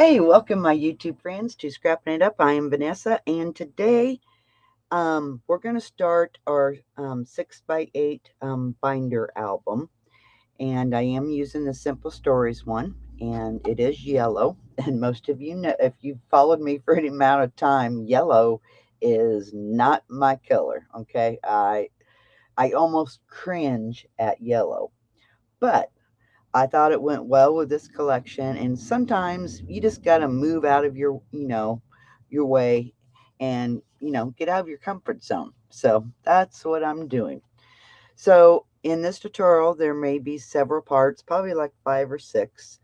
Hey, welcome my YouTube friends to Scrapping It Up. I am Vanessa, and today we're going to start our 6x8 binder album. And I am using the Simple Stories one, and it is yellow. And most of you know, if you've followed me for any amount of time, yellow is not my color, okay? I almost cringe at yellow. But I thought it went well with this collection, and sometimes you just got to move out of your way and, get out of your comfort zone. So that's what I'm doing. So in this tutorial, there may be several parts, probably like 5 or 6.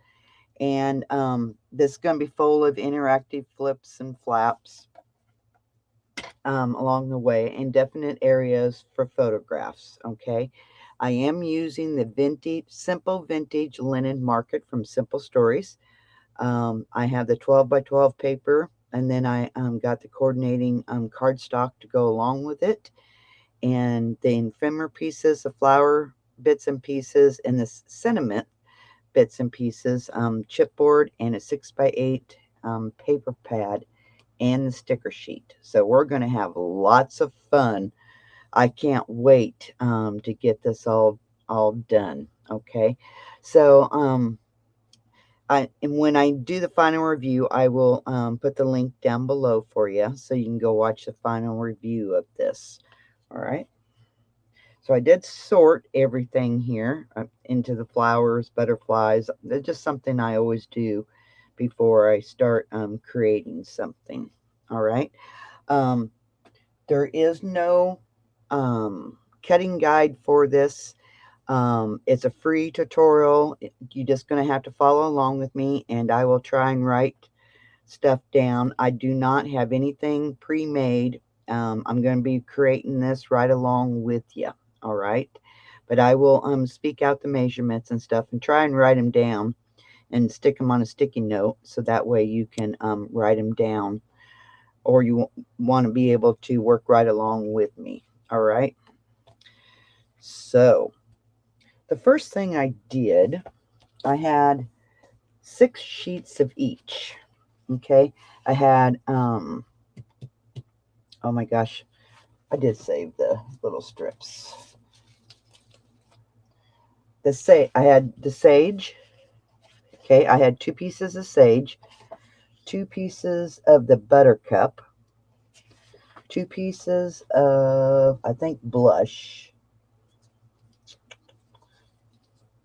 And this is going to be full of interactive flips and flaps along the way, and definite areas for photographs. Okay. I am using the simple vintage linen market from Simple Stories. I have the 12 by 12 paper, and then I got the coordinating cardstock to go along with it, and the ephemeral pieces, the flower bits and pieces, and the sentiment bits and pieces, chipboard, and a 6x8 paper pad, and the sticker sheet. So we're going to have lots of fun. I can't wait to get this all done. Okay, so and when I do the final review, I will put the link down below for you, so you can go watch the final review of this. All right. So I did sort everything here into the flowers, butterflies. It's just something I always do before I start creating something. All right. Um, there is no cutting guide for this. It's a free tutorial. You're just going to have to follow along with me, and I will try and write stuff down. I do not have anything pre-made. I'm going to be creating this right along with you. All right. But I will speak out the measurements and stuff and try and write them down and stick them on a sticky note, so that way you can write them down, or you want to be able to work right along with me. All right. So the first thing I did, I had 6 sheets of each. Okay. I had, oh my gosh, I did save the little strips. I had the sage. Okay. I had 2 pieces of sage, 2 pieces of the buttercup, 2 pieces of, I think, blush.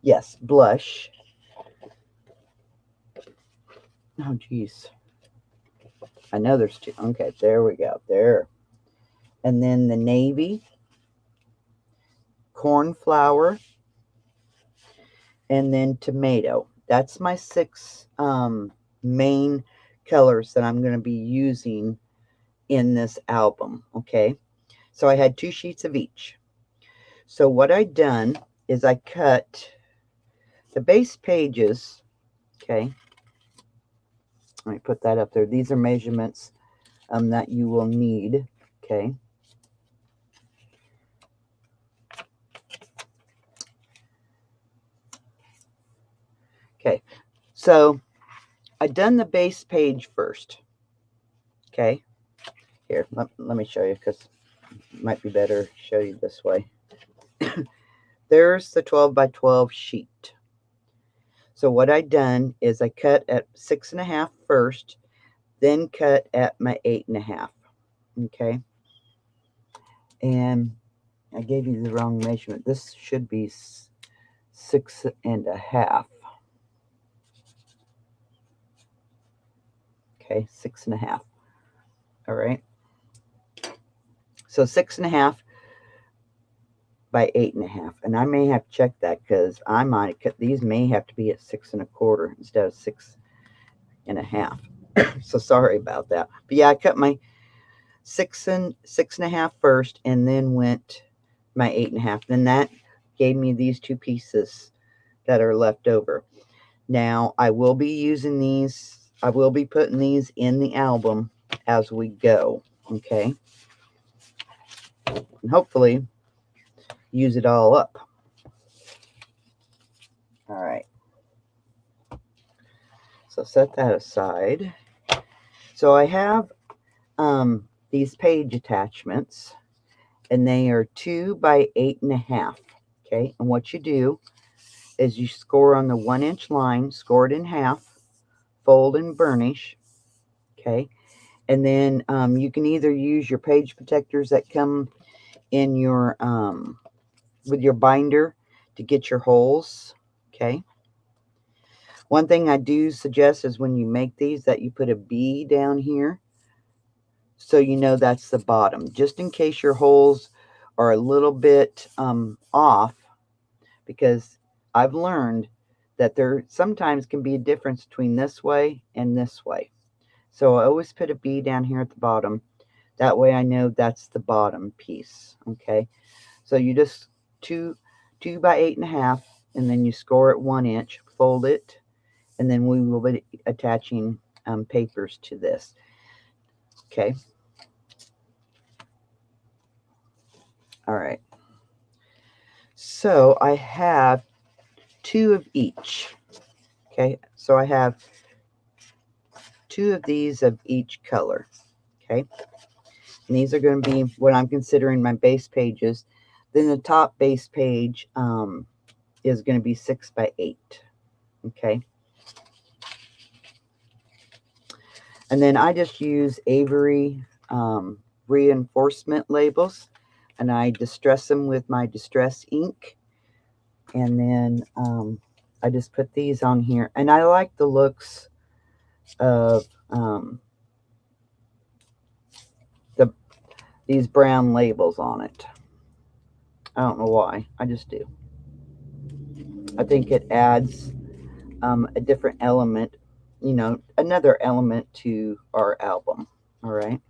Yes, blush. Oh, geez. I know there's 2. Okay, there we go. There. And then the navy, cornflower, and then tomato. That's my 6 main colors that I'm going to be using in this album. Okay. So I had 2 sheets of each. So what I done is I cut the base pages. Okay. Let me put that up there. These are measurements that you will need. Okay. Okay. So I done the base page first. Okay. Here, let me show you, because it might be better to show you this way. There's the 12 by 12 sheet. So what I done is I cut at 6.5 first, then cut at my 8.5. Okay. And I gave you the wrong measurement. This should be 6.5. Okay, 6.5. All right. So 6.5 by 8.5, and I may have to check that, because I might cut these, may have to be at 6.25 instead of 6.5. So sorry about that. But yeah, I cut my 6.5 first, and then went my 8.5. Then that gave me these 2 pieces that are left over. Now I will be using these. I will be putting these in the album as we go. Okay. And hopefully use it all up. All right. So set that aside. So I have these page attachments, and they are 2 by 8.5. Okay, and what you do is you score on the 1-inch line, score it in half, fold and burnish. Okay, and then you can either use your page protectors that come in your with your binder to get your holes. Okay. One thing I do suggest is when you make these that you put a B down here so you know that's the bottom, just in case your holes are a little bit off, because I've learned that there sometimes can be a difference between this way and this way. So I always put a B down here at the bottom. That way I know that's the bottom piece. Okay. So you just 2 by 8.5, and then you score it 1 inch, fold it, and then we will be attaching papers to this. Okay. All right. So I have 2 of each. Okay. So I have 2 of these of each color. Okay. And these are going to be what I'm considering my base pages. Then the top base page is going to be 6 by 8. Okay. And then I just use Avery reinforcement labels, and I distress them with my distress ink. And then I just put these on here, and I like the looks of these brown labels on it. I don't know why, I just do. I think it adds a different element, you know, another element to our album. All right.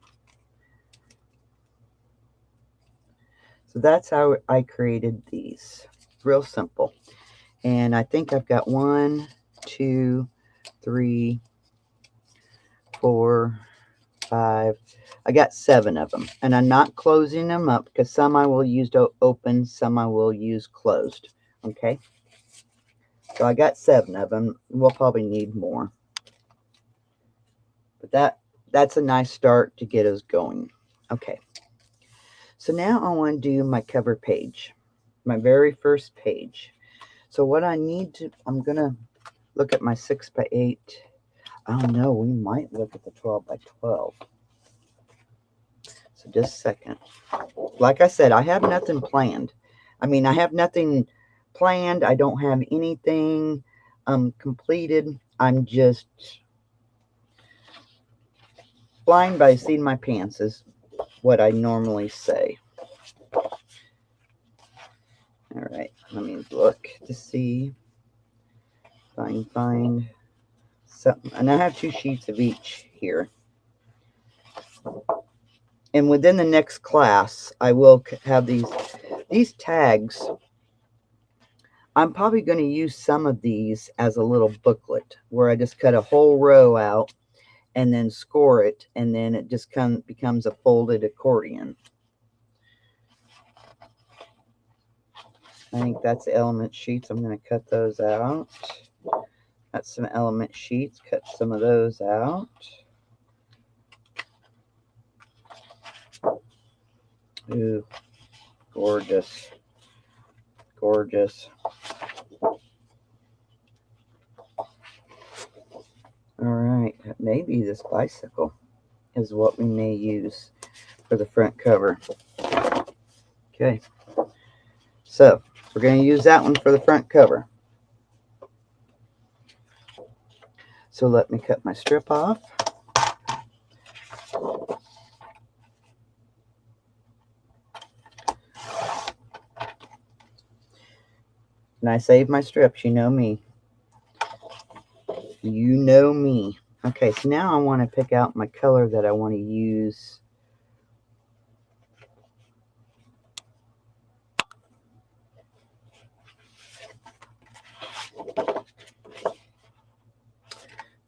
So that's how I created these. Real simple. And I think I've got 1, 2, 3, 4, 5. I got 7 of them. And I'm not closing them up because some I will use open, some I will use closed. Okay. So I got 7 of them. We'll probably need more. But that's a nice start to get us going. Okay. So now I want to do my cover page, my very first page. So what I need to, I'm going to look at my 6 by 8. Oh no, we might look at the 12 by 12. So just a second. Like I said, I have nothing planned. I mean, I have nothing planned. I don't have anything completed. I'm just flying by the seat of my pants is what I normally say. All right, let me look to see if I can find something. And I have 2 sheets of each here. And within the next class, I will have these tags. I'm probably going to use some of these as a little booklet where I just cut a whole row out and then score it, and then it just becomes a folded accordion. I think that's element sheets. I'm going to cut those out. Got some element sheets. Cut some of those out. Ooh, gorgeous. Gorgeous. All right. Maybe this bicycle is what we may use for the front cover. Okay. So we're going to use that one for the front cover. So let me cut my strip off. And I save my strips, you know me. You know me. Okay, so now I want to pick out my color that I want to use.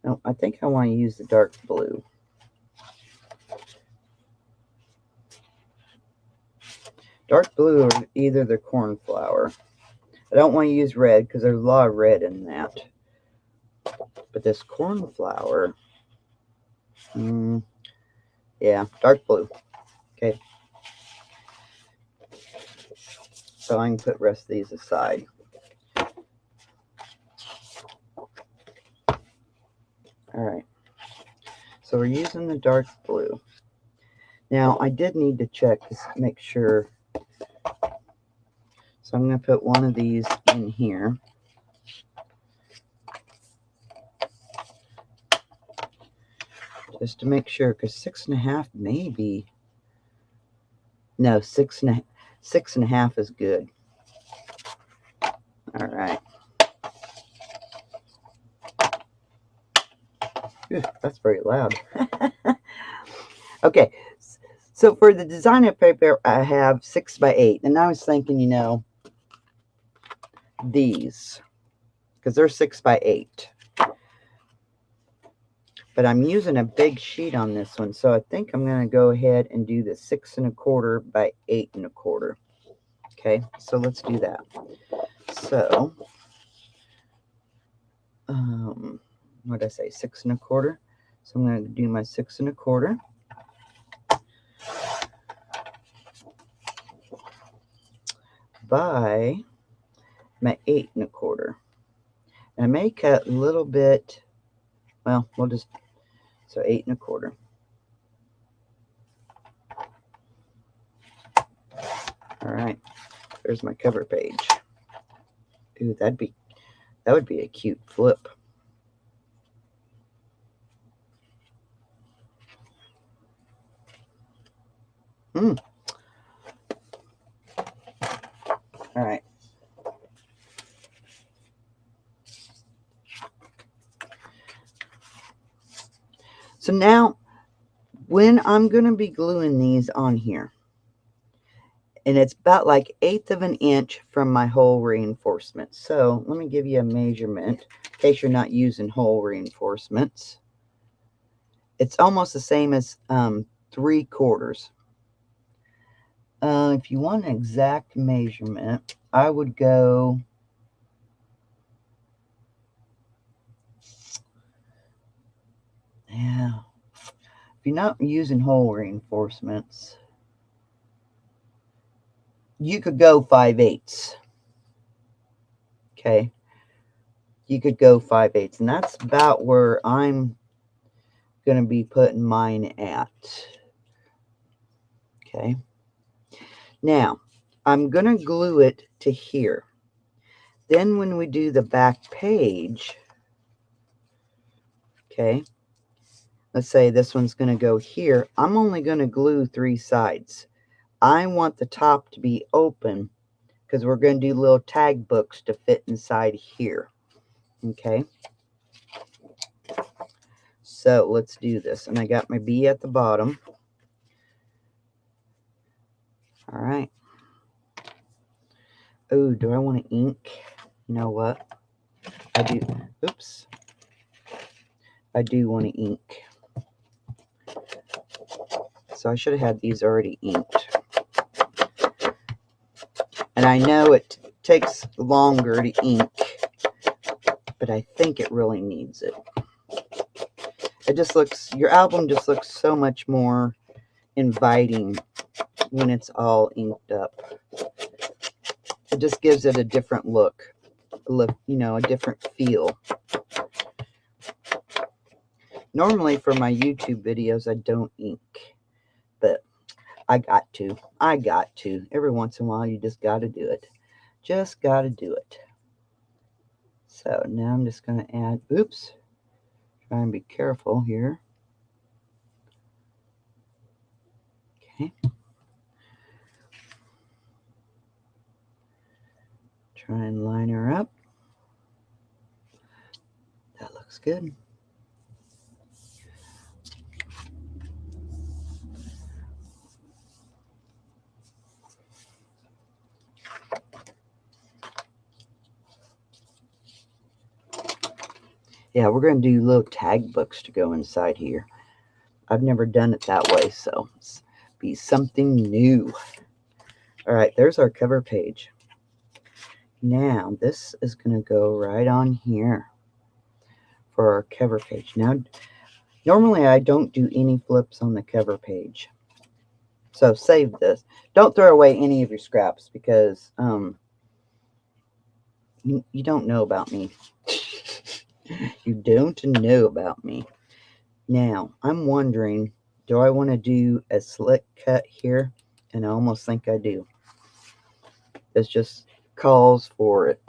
No, I think I want to use the dark blue. Dark blue or either the cornflower. I don't want to use red because there's a lot of red in that. But this cornflower, yeah, dark blue. Okay. So I can put the rest of these aside. All right. So we're using the dark blue. Now I did need to check to make sure. So I'm going to put one of these in here. Just to make sure, because 6.5 maybe. No, 6.5 is good. All right. Whew, that's very loud. Okay, so for the designer paper, I have 6x8, and I was thinking, you know, these, because they're 6x8. But I'm using a big sheet on this one, so I think I'm going to go ahead and do the 6 1/4 by 8 1/4. Okay, so let's do that. So, what did I say? 6 1/4. So I'm going to do my 6 1/4. By my 8 1/4. And I may cut a little bit. Well, we'll just, so 8 1/4. All right, there's my cover page. Ooh, that would be a cute flip. All right. So now, when I'm going to be gluing these on here, and it's about like 1/8 of an inch from my hole reinforcement. So let me give you a measurement in case you're not using hole reinforcements. It's almost the same as 3/4. If you want an exact measurement, I would go, yeah, if you're not using hole reinforcements, you could go 5/8. Okay, you could go 5/8, and that's about where I'm going to be putting mine at. Okay, now I'm going to glue it to here. Then when we do the back page, okay, let's say this one's going to go here. I'm only going to glue 3 sides. I want the top to be open because we're going to do little tag books to fit inside here. Okay. So let's do this. And I got my B at the bottom. All right. Oh, do I want to ink? You know what? I do. Oops. I do want to ink. So I should have had these already inked. And I know it takes longer to ink, but I think it really needs it. It just looks, your album just looks so much more inviting when it's all inked up. It just gives it a different look, you know, a different feel. Normally for my YouTube videos, I don't ink, but I got to. Every once in a while, you just got to do it. Just got to do it. So now I'm just going to add, oops, try and be careful here. Okay. Try and line her up. That looks good. Yeah, we're going to do little tag books to go inside here. I've never done it that way, so it's be something new. All right, there's our cover page. Now, this is going to go right on here for our cover page. Now, normally I don't do any flips on the cover page. So save this. Don't throw away any of your scraps because you don't know about me. You don't know about me. Now, I'm wondering, do I want to do a slick cut here? And I almost think I do. This just calls for it.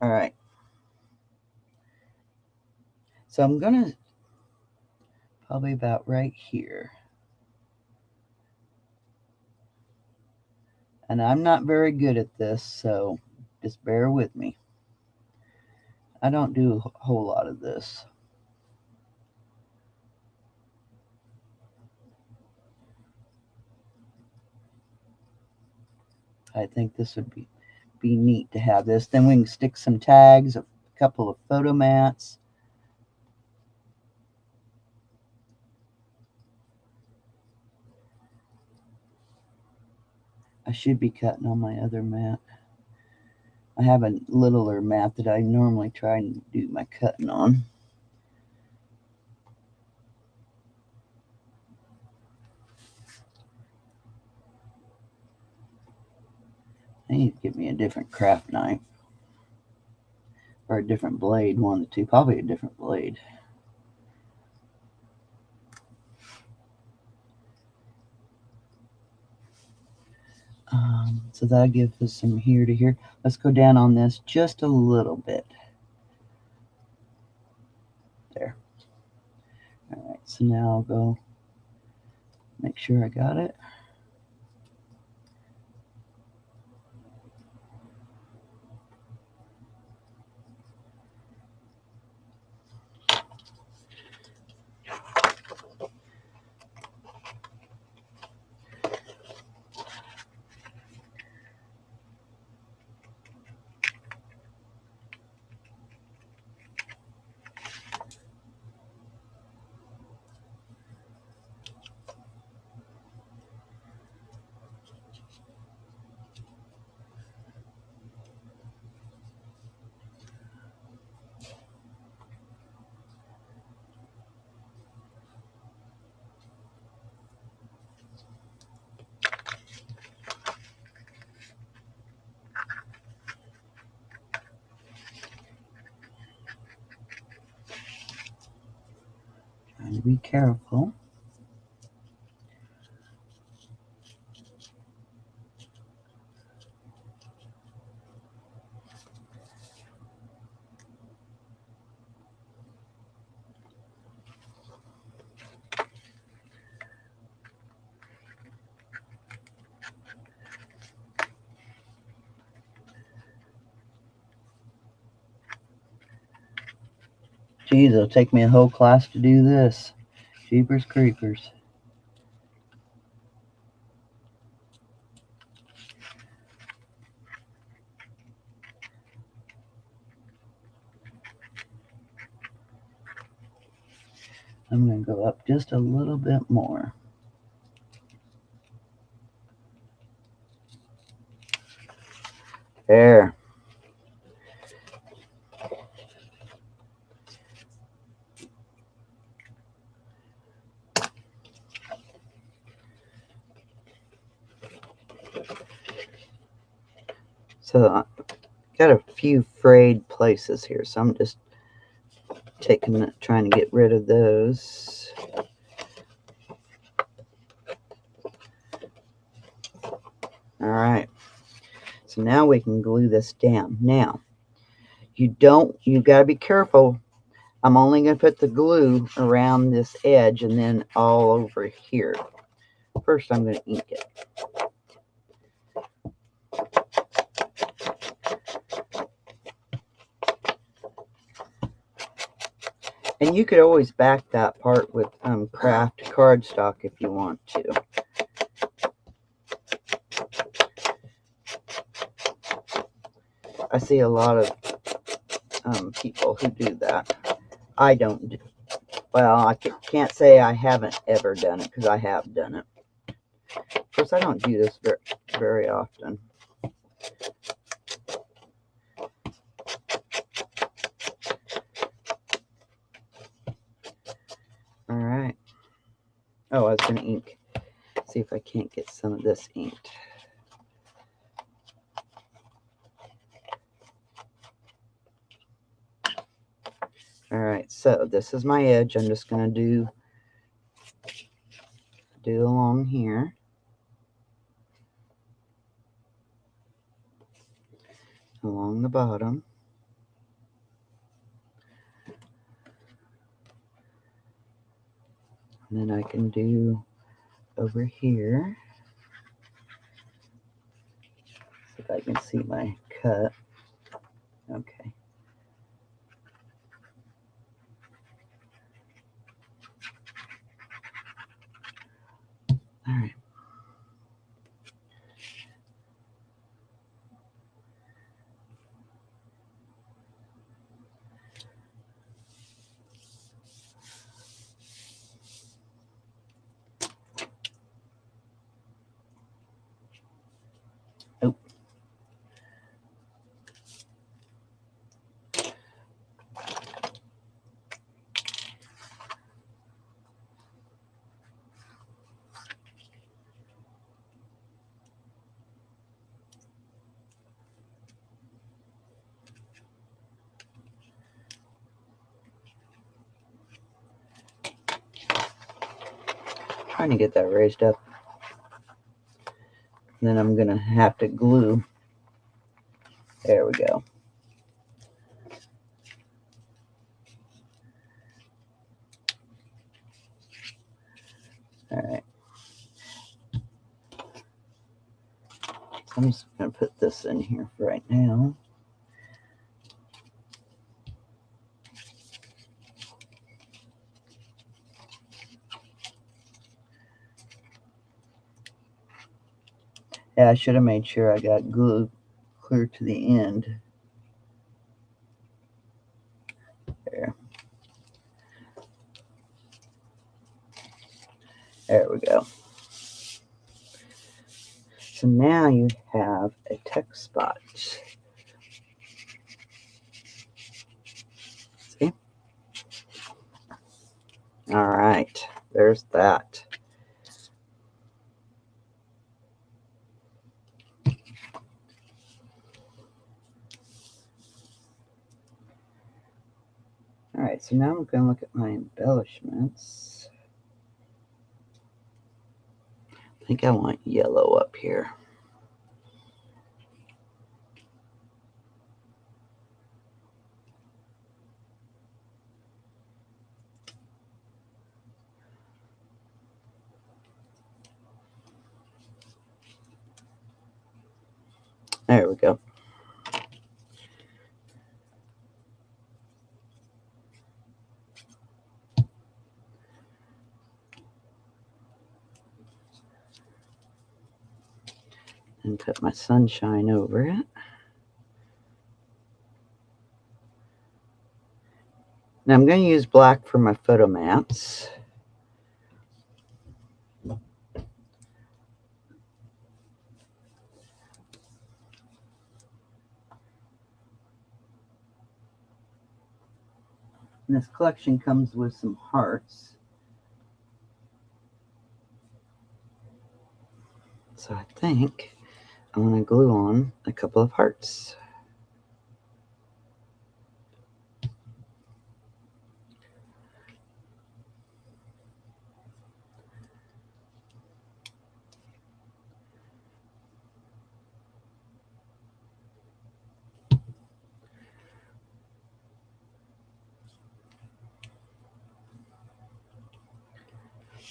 All right. So I'm going to probably about right here. And I'm not very good at this, so just bear with me. I don't do a whole lot of this. I think this would be neat to have this. Then we can stick some tags, a couple of photo mats. I should be cutting on my other mat. I have a littler mat that I normally try and do my cutting on. I need to get me a different craft knife. Or a different blade, one of the two. Probably a different blade. So that'll give us some here to here. Let's go down on this just a little bit. There. All right, so now I'll go make sure I got it. Trying to be careful. Geez, it'll take me a whole class to do this. Jeepers creepers. I'm going to go up just a little bit more. There. So I got a few frayed places here, so I'm just trying to get rid of those. All right. So now we can glue this down. Now, you got to be careful. I'm only going to put the glue around this edge and then all over here. First, I'm going to ink it. And you could always back that part with craft cardstock if you want to. I see a lot of people who do that. I don't do. Well, I can't say I haven't ever done it because I have done it. Of course, I don't do this very often. Oh, I was going to ink. See if I can't get some of this inked. All right, so this is my edge. I'm just going to do along here. Along the bottom. And then I can do over here. See if I can see my cut. Okay. All right. Oh. Trying to get that raised up. And then I'm going to have to glue. There we go. All right. So I'm just going to put this in here for right now. Yeah, I should have made sure I got glue clear to the end. There. There we go. So now you have a text spot. See? All right, there's that. All right, so now I'm going to look at my embellishments. I think I want yellow up here. There we go. And put my sunshine over it. Now I'm going to use black for my photo mats. And this collection comes with some hearts. So I think I'm going to glue on a couple of hearts.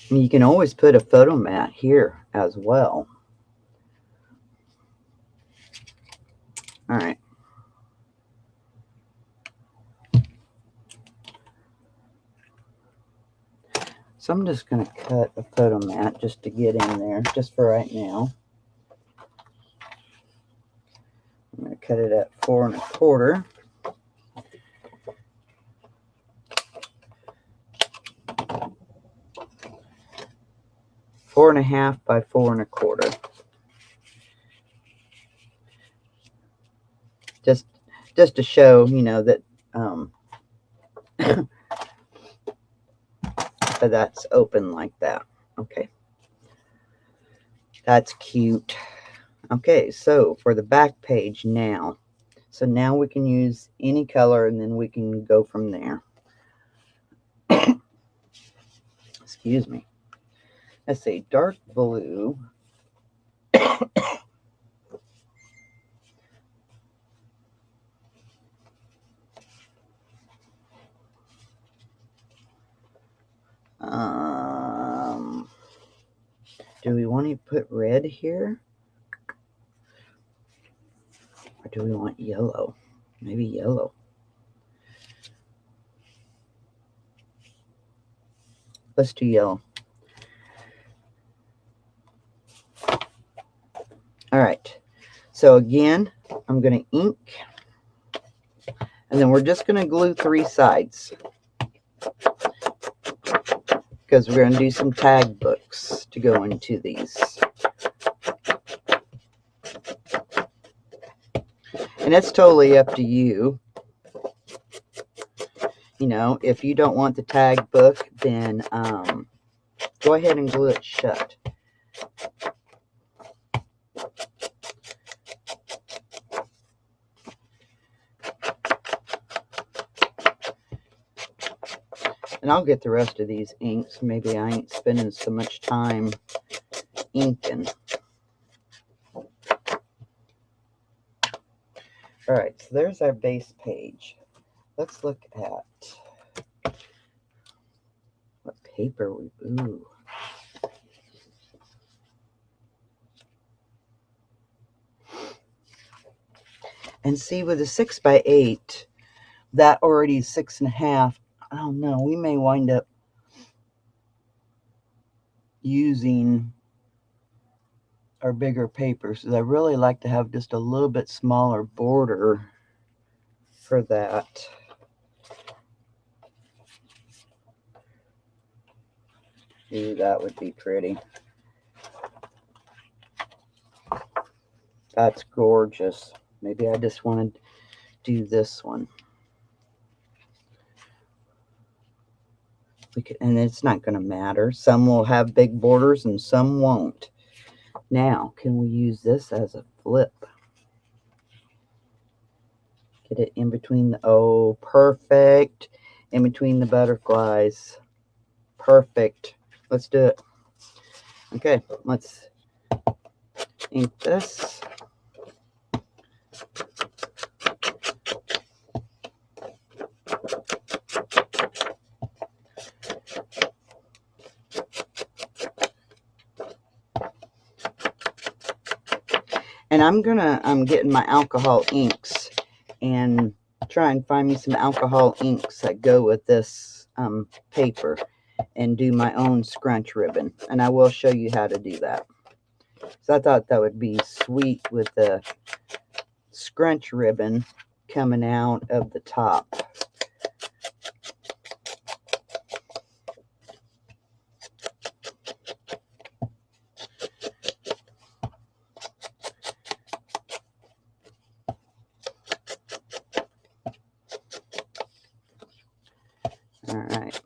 And you can always put a photo mat here as well. All right. So I'm just going to cut a photo mat just to get in there, just for right now. I'm going to cut it at 4 1/4. Four and a half by 4 1/4. Just to show, you know, that that's open like that. Okay. That's cute. Okay, so for the back page now. So now we can use any color and then we can go from there. Excuse me. Let's see, dark blue. Do we want to put red here? Or do we want yellow? Maybe yellow. Let's do yellow. All right. So again, I'm going to ink. And then we're just going to glue 3 sides. Because we're going to do some tag books to go into these. And it's totally up to you. You know, if you don't want the tag book, then go ahead and glue it shut. And I'll get the rest of these inks. Maybe I ain't spending so much time inking. All right, so there's our base page. Let's look at what paper we, ooh. And see, with a 6x8, that already is 6.5. I don't know, we may wind up using our bigger papers. I really like to have just a little bit smaller border for that. Ooh, that would be pretty. That's gorgeous. Maybe I just want to do this one. And it's not going to matter. Some will have big borders and some won't. Now, can we use this as a flip? Get it in between the, oh, perfect. In between the butterflies. Perfect. Let's do it. Okay, let's ink this. And I'm getting my alcohol inks and try and find me some alcohol inks that go with this paper and do my own scrunch ribbon. And I will show you how to do that. So I thought that would be sweet with the scrunch ribbon coming out of the top. All right.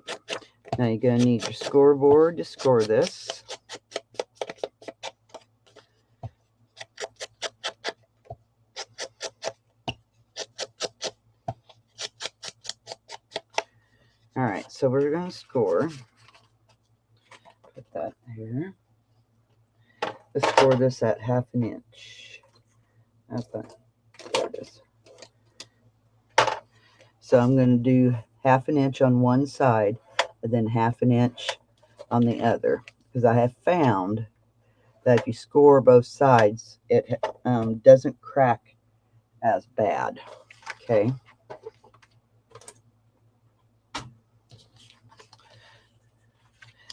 Now you're going to need your scoreboard to score this. All right, so we're going to score. Put that here. Let's score this at 1/2 inch. There it is. So I'm going to do 1/2 inch on one side and then 1/2 inch on the other, because I have found that if you score both sides, it doesn't crack as bad. Okay.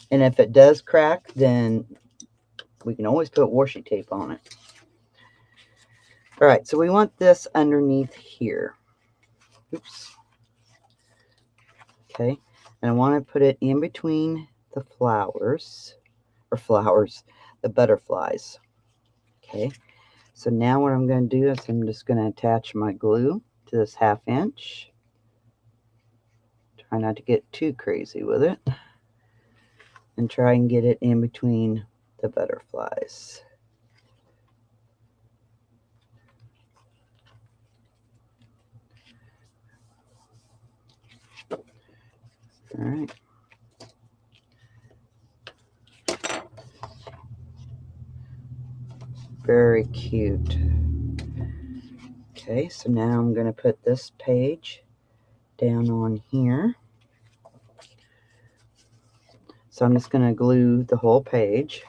And if it does crack, then we can always put washi tape on it. All right, so we want this underneath here. Oops. Okay, and I want to put it in between the flowers, the butterflies. Okay, so now what I'm going to do is I'm just going to attach my glue to this 1/2 inch. Try not to get too crazy with it. and try and get it in between the butterflies. All right. Very cute. Okay, so now I'm going to put this page down on here. So I'm just going to glue the whole page.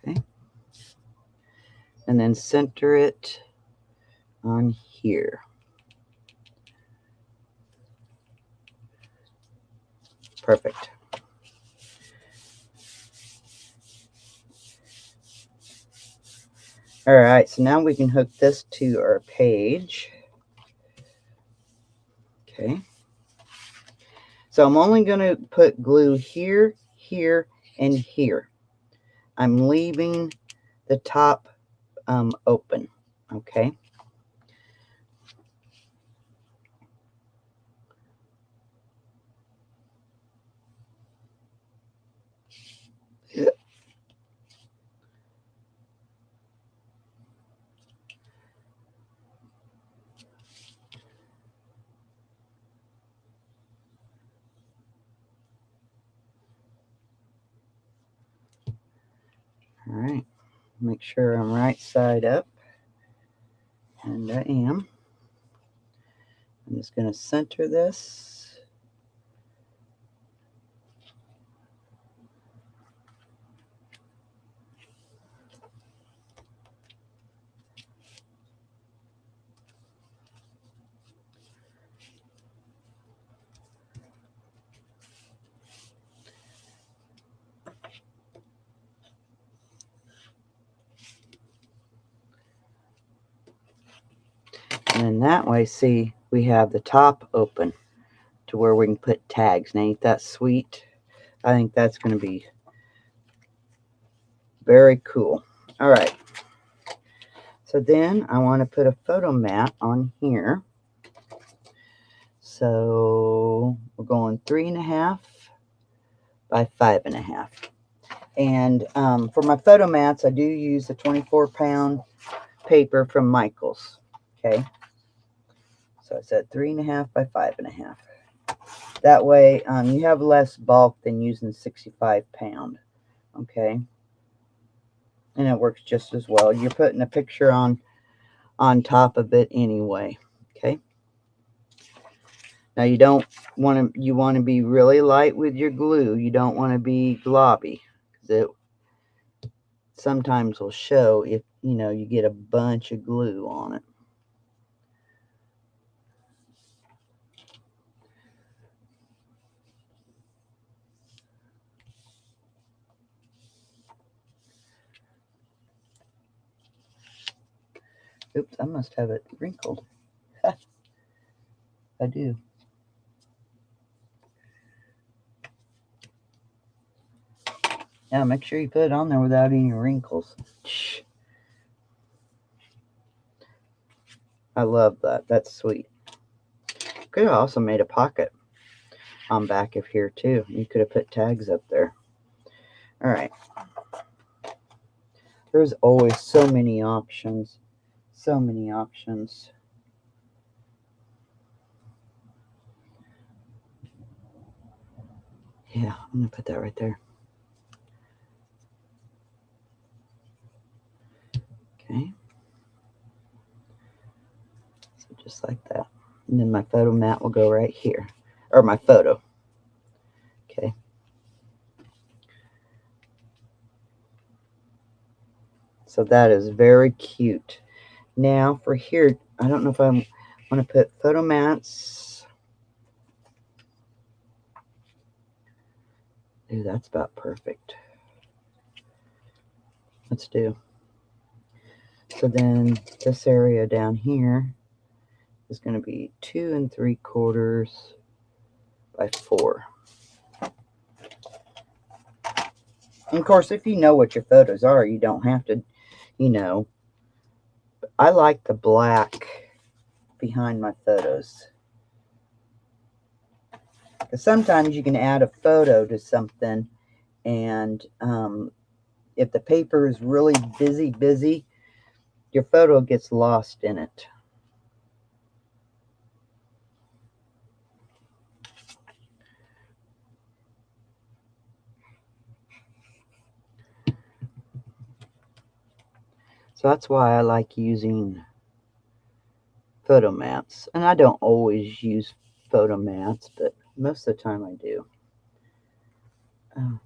Okay. And then center it on here. Perfect. All right, so now we can hook this to our page. Okay. So I'm only going to put glue here, here, and here. I'm leaving the top open. Okay. All right. Make sure I'm right side up. And I am. I'm just going to center this. And then that way, see, we have the top open to where we can put tags. Now, ain't that sweet? I think that's going to be very cool. All right. So then I want to put a photo mat on here. So we're going 3.5 by 5.5. And for my photo mats, I do use a 24-pound paper from Michaels. Okay. So I said 3.5 by 5.5. That way you have less bulk than using 65-pound. Okay. And it works just as well. You're putting a picture on top of it anyway. Okay. Now you want to be really light with your glue. You don't want to be globby, because it sometimes will show if you get a bunch of glue on it. Oops, I must have it wrinkled. I do. Yeah, make sure you put it on there without any wrinkles. I love that. That's sweet. Could have also made a pocket on back of here too. You could have put tags up there. All right. There's always so many options. So many options. Yeah, I'm going to put that right there. Okay. So just like that. And then my photo mat will go right here. Or my photo. Okay. So that is very cute. Now for here, I don't know if I want to put photo mats. Ooh, that's about perfect. Let's do. So then this area down here is going to be 2 3/4 by 4. And of course, if you know what your photos are, you don't have to, you know. I like the black behind my photos. Because sometimes you can add a photo to something, and if the paper is really busy, your photo gets lost in it. So that's why I like using photo mats. And I don't always use photo mats, but most of the time I do. Oh,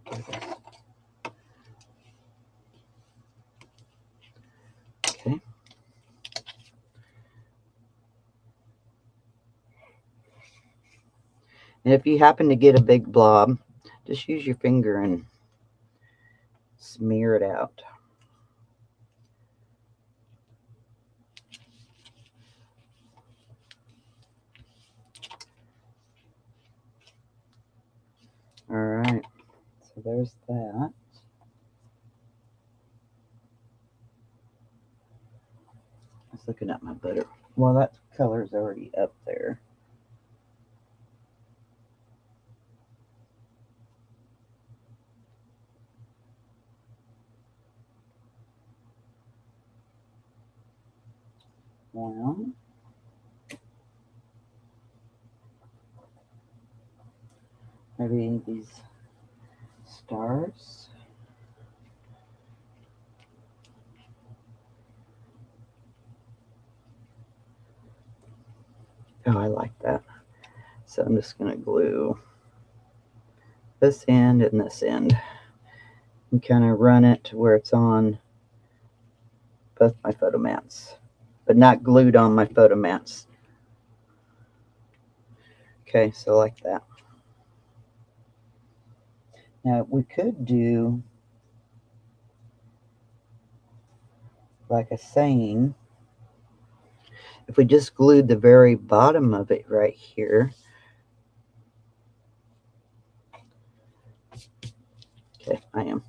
okay. And if you happen to get a big blob, just use your finger and smear it out. All right, so there's that. I was looking at my butter. Well, that color's already up there. Well, maybe these stars. Oh, I like that. So I'm just going to glue this end and this end and kind of run it to where it's on both my photo mats, but not glued on my photo mats. Okay, so like that. Now we could do like a saying. If we just glued the very bottom of it right here. Okay, I am.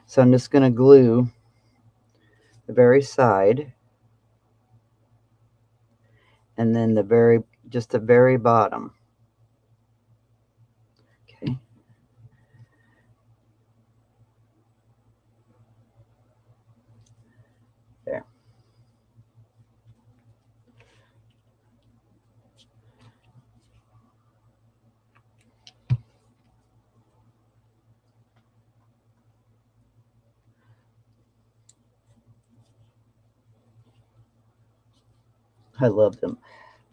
So I'm just going to glue the very side and then just the very bottom. Okay. There. I love them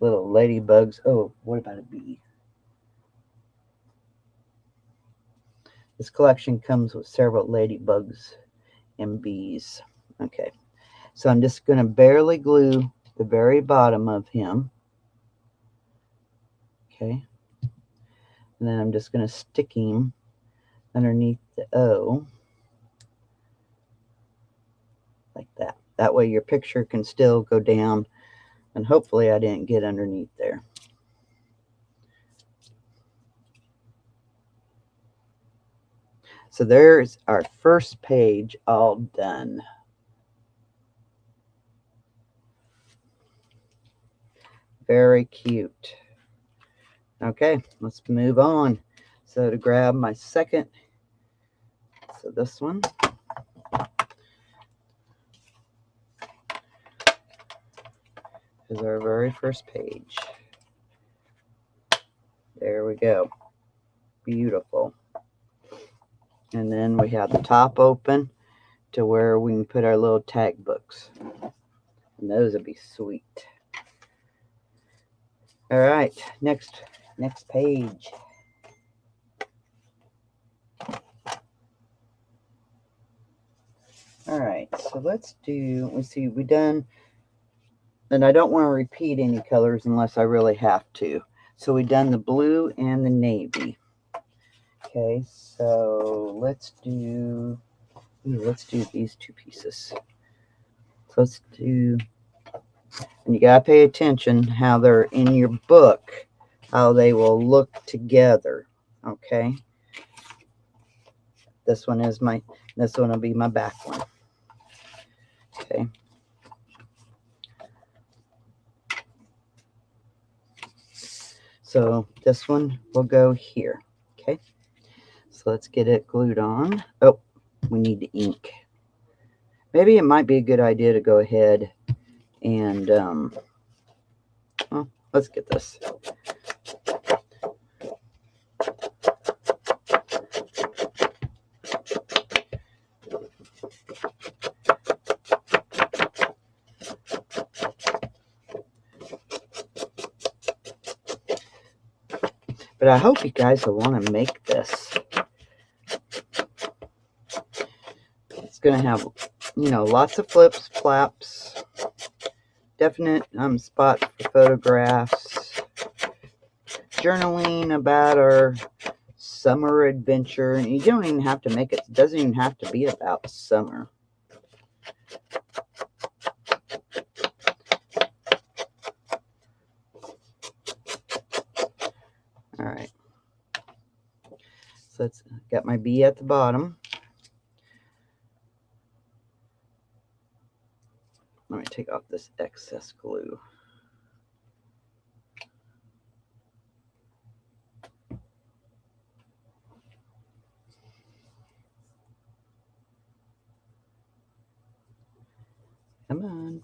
little ladybugs. Oh, what about a bee? This collection comes with several ladybugs and bees. Okay, so I'm just going to barely glue the very bottom of him. Okay, and then I'm just going to stick him underneath the O like that. That way your picture can still go down, and hopefully I didn't get underneath there. So there's our first page all done. Very cute. Okay, let's move on. So to grab my second, so this one. Is our very first page. There we go. Beautiful. And then we have the top open to where we can put our little tag books. And those would be sweet. All right, next page. All right, so let's see, we done, and I don't want to repeat any colors unless I really have to. So we done the blue and the navy. Okay, so let's do these two pieces. So let's do, and you gotta pay attention how they're in your book, how they will look together. Okay. This one is this one will be my back one. Okay. So this one will go here. Okay. So let's get it glued on. Oh, we need the ink. Maybe it might be a good idea to go ahead and, well, let's get this. But I hope you guys will want to make this. It's going to have, you know, lots of flips, flaps, definite spots for photographs, journaling about our summer adventure. And you don't even have to make it doesn't even have to be about summer. All right. So let's got my bee at the bottom. Let me take off this excess glue. Come on.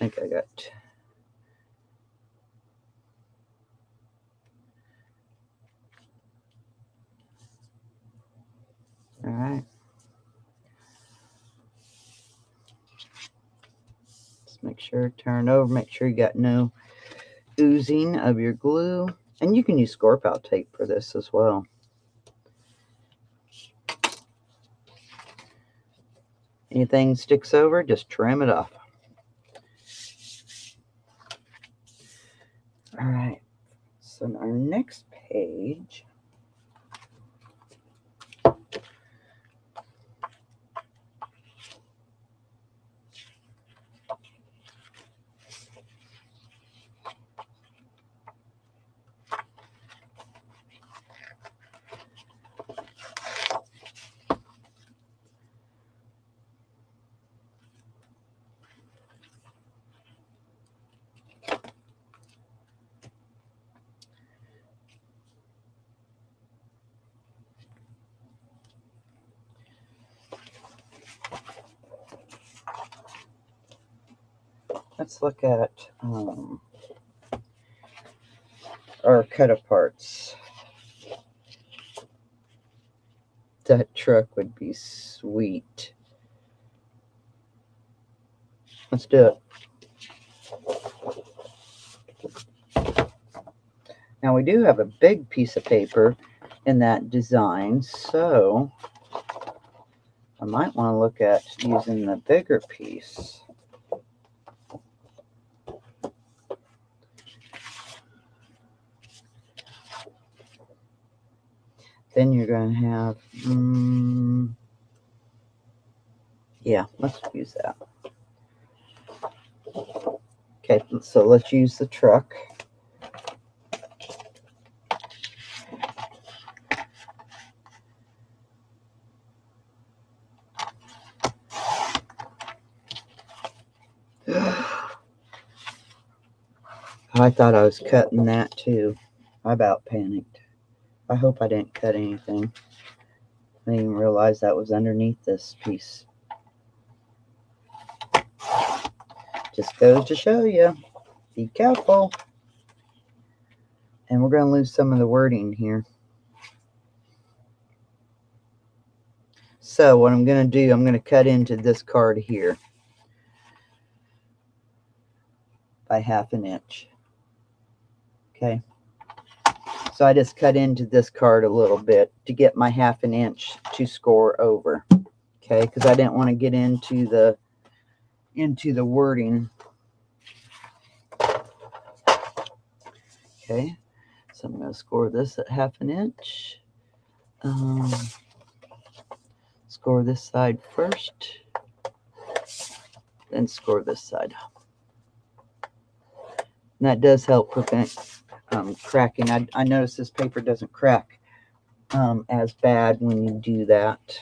I think I got. All right. Just make sure, turn over, make sure you got no oozing of your glue. And you can use Scrappin tape for this as well. Anything sticks over, just trim it off. All right. So on our next page, let's look at our cut aparts. That truck would be sweet. Let's do it. Now we do have a big piece of paper in that design, so I might want to look at using the bigger piece. Then you're going to have, yeah, let's use that. Okay, so let's use the truck. I thought I was cutting that too. I about panicked. I hope I didn't cut anything. I didn't even realize that was underneath this piece. Just goes to show you, be careful. And we're going to lose some of the wording here. So what I'm going to do, I'm going to cut into this card here by 1/2 inch. Okay. So I just cut into this card a little bit to get my 1/2 inch to score over. Okay, because I didn't want to get into the wording. Okay, so I'm going to score this at 1/2 inch. Score this side first, then score this side. And that does help prevent cracking. I notice this paper doesn't crack as bad when you do that.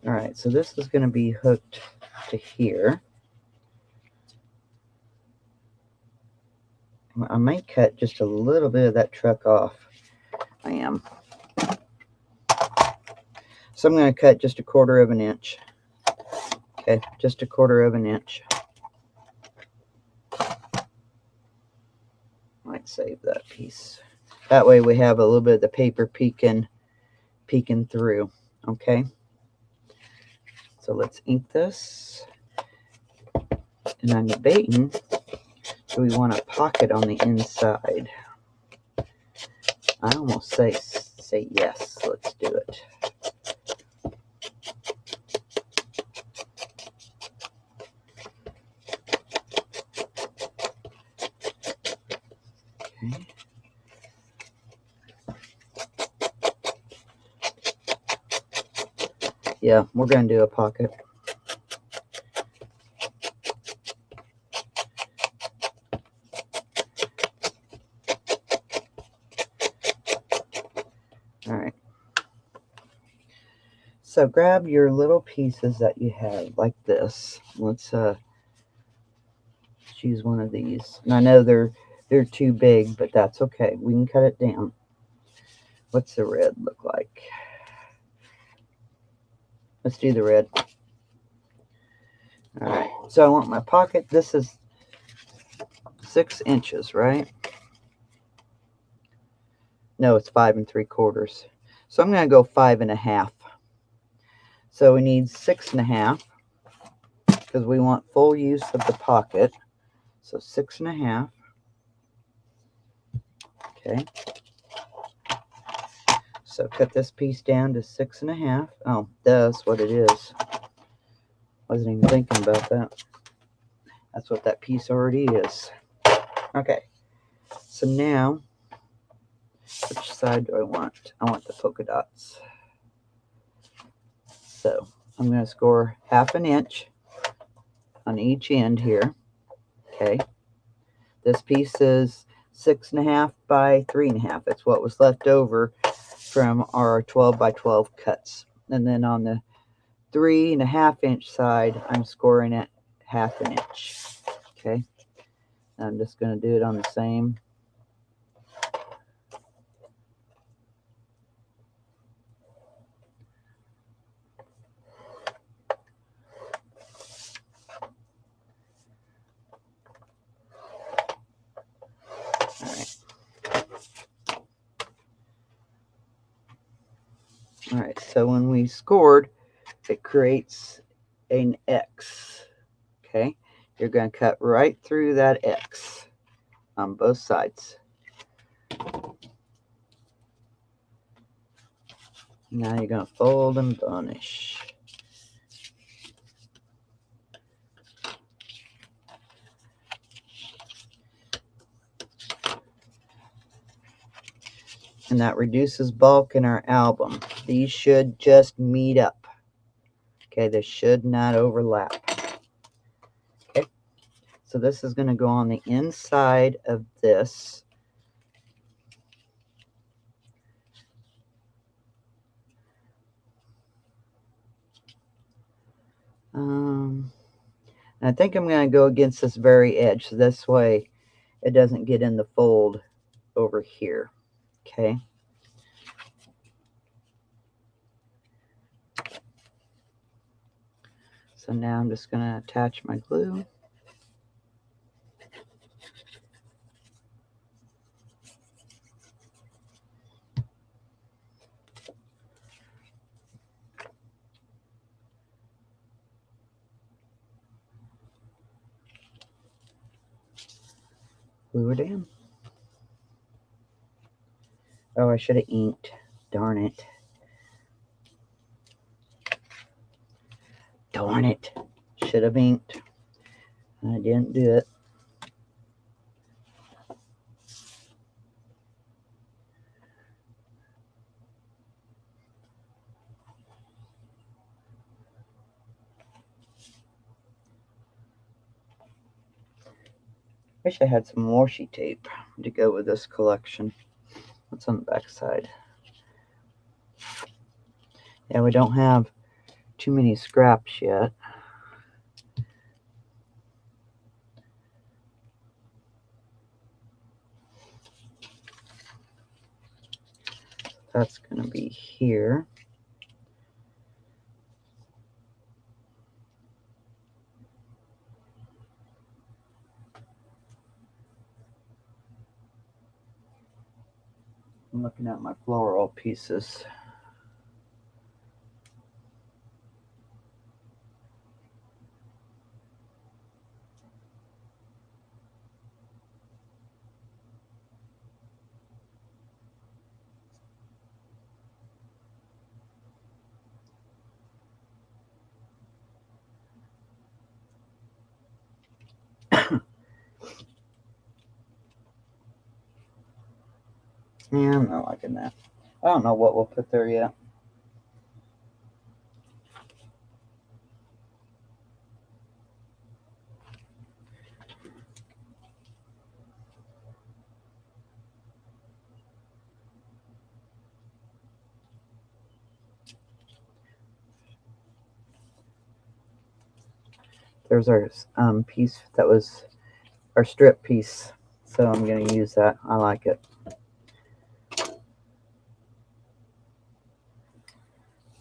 All right, so this is going to be hooked to here. I might cut just a little bit of that truck off. I am. So I'm going to cut just 1/4 of an inch. Okay, just 1/4 of an inch. Might save that piece. That way we have a little bit of the paper peeking through. Okay. So let's ink this. And I'm debating, do we want a pocket on the inside? I almost say yes. Let's do it. Okay. Yeah, we're going to do a pocket. All right. So grab your little pieces that you have like this. Let's choose one of these. And I know they're too big, but that's okay. We can cut it down. What's the red look like? Let's do the red. All right. So I want my pocket. This is 6 inches, right? No, it's 5 3/4. So I'm going to go 5 1/2. So we need 6 1/2 because we want full use of the pocket. So 6 1/2. Okay. So cut this piece down to 6 1/2. Oh, that's what it is. Wasn't even thinking about that. That's what that piece already is. Okay. So now, which side do I want? I want the polka dots. So I'm going to score 1/2 inch on each end here. Okay. This piece is 6 1/2 by 3 1/2. It's what was left over from our 12 by 12 cuts. And then on the 3 1/2 inch side, I'm scoring at 1/2 inch. Okay. I'm just going to do it on the same. All right, so when we scored, it creates an X. Okay, you're going to cut right through that X on both sides. Now you're going to fold and burnish. And that reduces bulk in our album. These should just meet up. Okay, they should not overlap. Okay, so this is going to go on the inside of this. I think I'm going to go against this very edge, so this way it doesn't get in the fold over here. Okay. So now I'm just going to attach my glue. Glue it in. Oh, I should have inked. Darn it. Darn it. Should should have inked. I didn't do it. Wish I had some washi tape to go with this collection. What's on the back side? Yeah, we don't have too many scraps yet. That's going to be here. I'm looking at my floral pieces. Yeah, I'm not liking that. I don't know what we'll put there yet. There's our piece that was our strip piece. So I'm going to use that. I like it.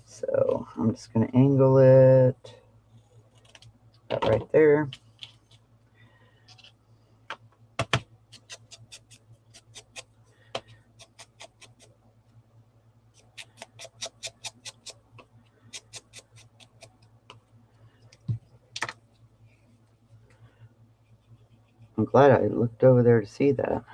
So I'm just going to angle it. That right there. I'm glad I looked over there to see that.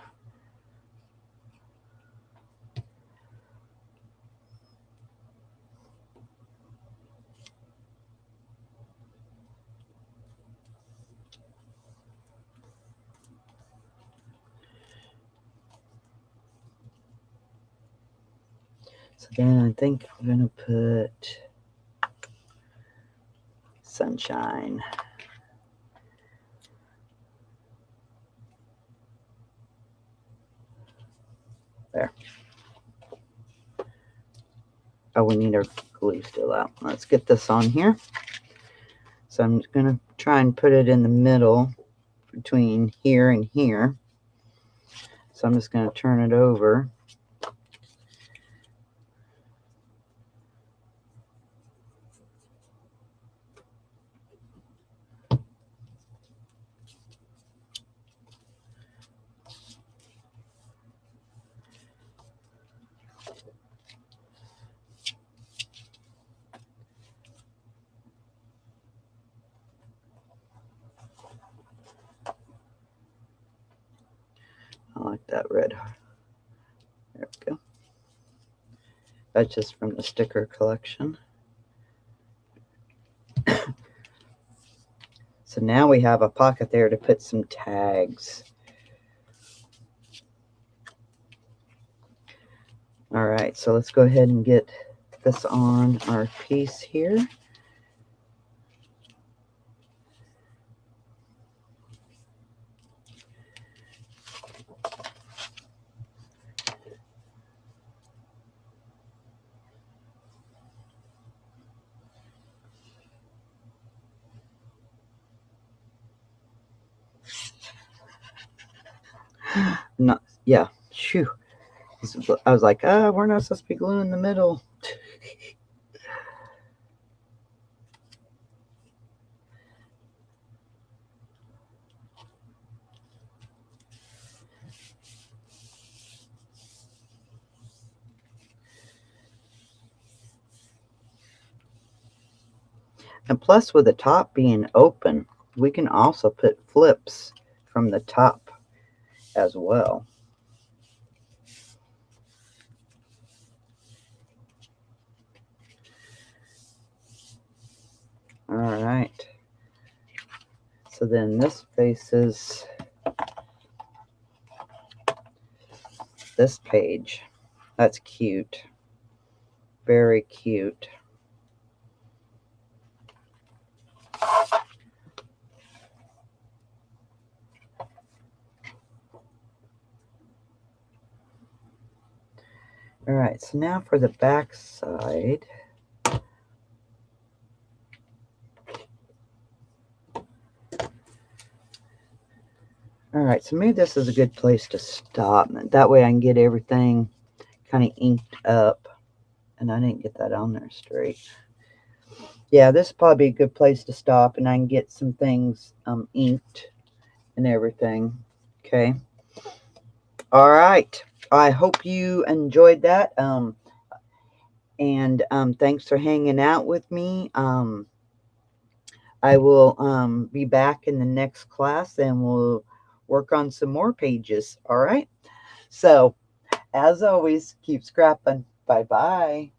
So then I think I'm going to put sunshine. There. Oh, we need our glue still out. Let's get this on here. So I'm going to try and put it in the middle between here and here. So I'm just going to turn it over. I like that red. There we go. That's just from the sticker collection. So now we have a pocket there to put some tags. All right, so let's go ahead and get this on our piece here. Not, yeah, shoo. I was like, we're not supposed to be gluing the middle. And plus, with the top being open, we can also put flips from the top as well. All right. So then this faces this page. That's cute. Very cute. All right, so now for the back side. All right, so maybe this is a good place to stop. That way I can get everything kind of inked up. And I didn't get that on there straight. Yeah, this is probably a good place to stop, and I can get some things inked and everything. Okay. All right. I hope you enjoyed that. And thanks for hanging out with me. I will be back in the next class, and we'll work on some more pages. All right. So, as always, keep scrapping. Bye-bye.